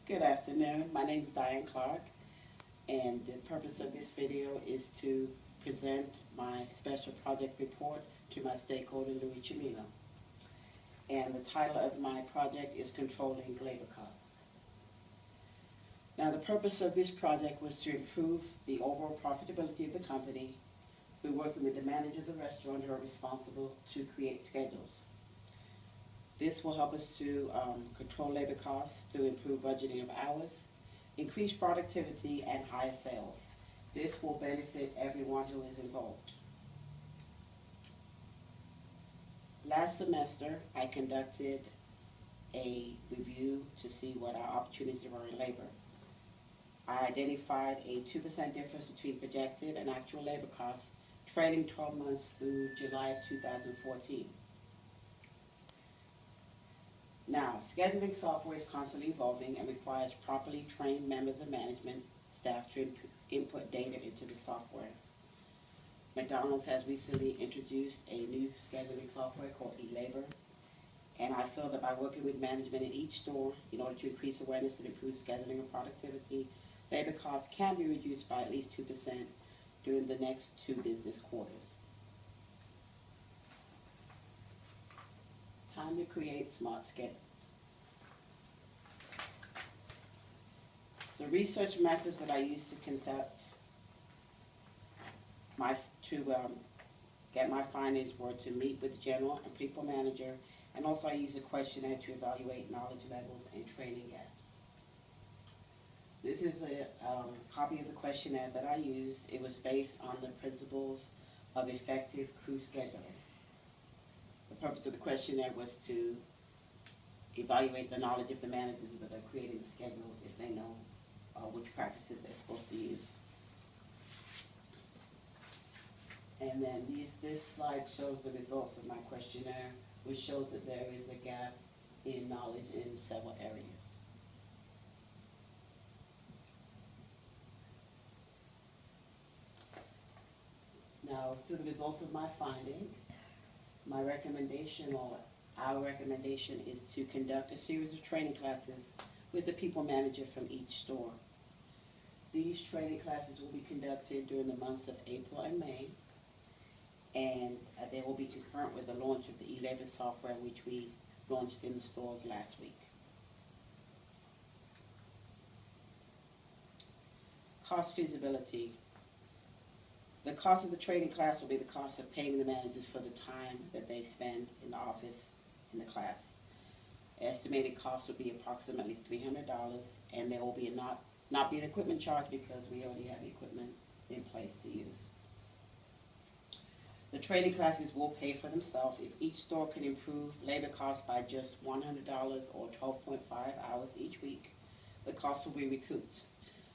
Good afternoon. My name is Diane Clark, and the purpose of this video is to present my special project report to my stakeholder, Louis Chimino. And the title of my project is Controlling Labor Costs. Now, the purpose of this project was to improve the overall profitability of the company through working with the manager of the restaurant who are responsible to create schedules. This will help us to control labor costs through improved budgeting of hours, increased productivity, and higher sales. This will benefit everyone who is involved. Last semester, I conducted a review to see what our opportunities were in labor. I identified a 2% difference between projected and actual labor costs, trailing 12 months through July of 2014. Now, scheduling software is constantly evolving and requires properly trained members of management staff to input data into the software. McDonald's has recently introduced a new scheduling software called eLabor, and I feel that by working with management in each store in order to increase awareness and improve scheduling and productivity, labor costs can be reduced by at least 2% during the next 2 business quarters. Time to create smart schedules. The research methods that I used to conduct get my findings were to meet with the general and people manager, and also I used a questionnaire to evaluate knowledge levels and training gaps. This is a copy of the questionnaire that I used. It was based on the principles of effective crew scheduling. The purpose of the questionnaire was to evaluate the knowledge of the managers that are creating the schedules, if they know which practices they're supposed to use. And then this slide shows the results of my questionnaire, which shows that there is a gap in knowledge in several areas. Now, through the results of my finding, my recommendation, or our recommendation, is to conduct a series of training classes with the people manager from each store. These training classes will be conducted during the months of April and May, and they will be concurrent with the launch of the eLabor software, which we launched in the stores last week. Cost feasibility. The cost of the training class will be the cost of paying the managers for the time that they spend in the office in the class. Estimated cost will be approximately $300, and there will be not be an equipment charge because we already have the equipment in place to use. The training classes will pay for themselves if each store can improve labor costs by just $100 or 12.5 hours each week. The cost will be recouped.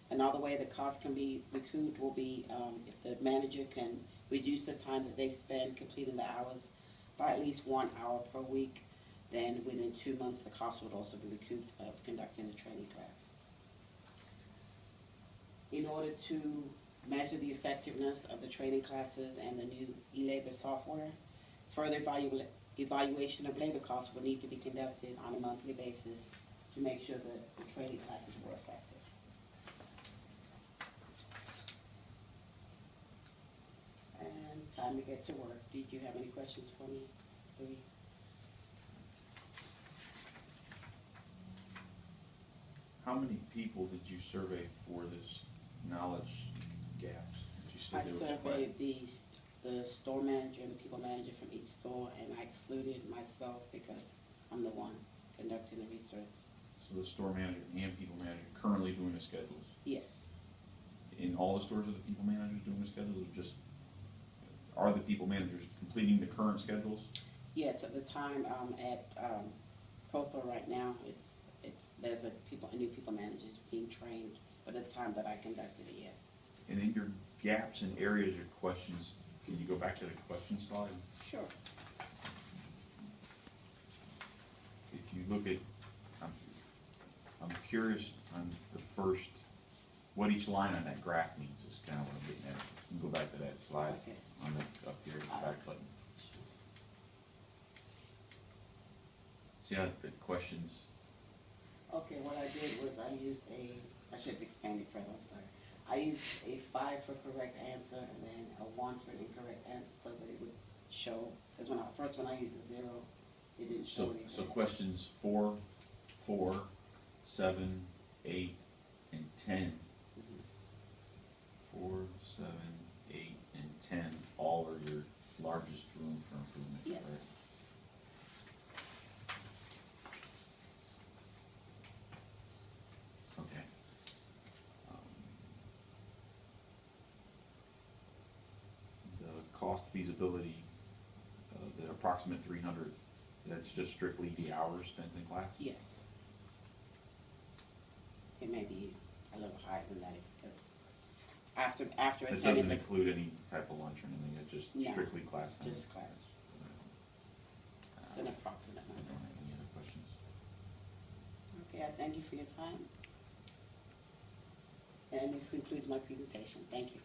Another way the cost can be recouped will be if the manager can reduce the time that they spend completing the hours by at least 1 hour per week. Then within 2 months, the cost would also be recouped of conducting the training class. In order to measure the effectiveness of the training classes and the new eLabor software, further evaluation of labor costs will need to be conducted on a monthly basis to make sure that the training classes were effective. And time to get to work. Did you have any questions for me, Louis? How many people did you survey for this knowledge gaps? Did you say I there was surveyed the store manager and the people manager from each store, and I excluded myself because I'm the one conducting the research. So the store manager and people manager currently doing the schedules? Yes. In all the stores are the people managers doing the schedules, or just are the people managers completing the current schedules? Yes, at the time at Protho right now, there's a new people managers being trained, but at the time that I conducted it, yes. And in your gaps and areas, your questions, can you go back to the question slide? Sure. If you look at, I'm curious on the first, what each line on that graph means is kind of what I'm getting at. You can go back to that slide. Okay. On the up here, the back button. See how the questions. Okay, Okay, what I did was I used I should have expanded further, I'm sorry. I used a 5 for correct answer and then a 1 for incorrect answer so that it would show, because when I used a 0, it didn't show anything. So questions 4, 7, 8, and 10. 4, 7, 8, and 10 all are your largest room for improvement, Yes. correct? Okay. The cost feasibility, the approximate 300, that's just strictly the hours spent in class? Yes. It may be a little higher than that because after It attending doesn't the include any type of lunch or anything, it's just No, strictly class time? just class. It's an approximate I number. don't have any other questions. Okay, I thank you for your time. And this concludes my presentation. Thank you.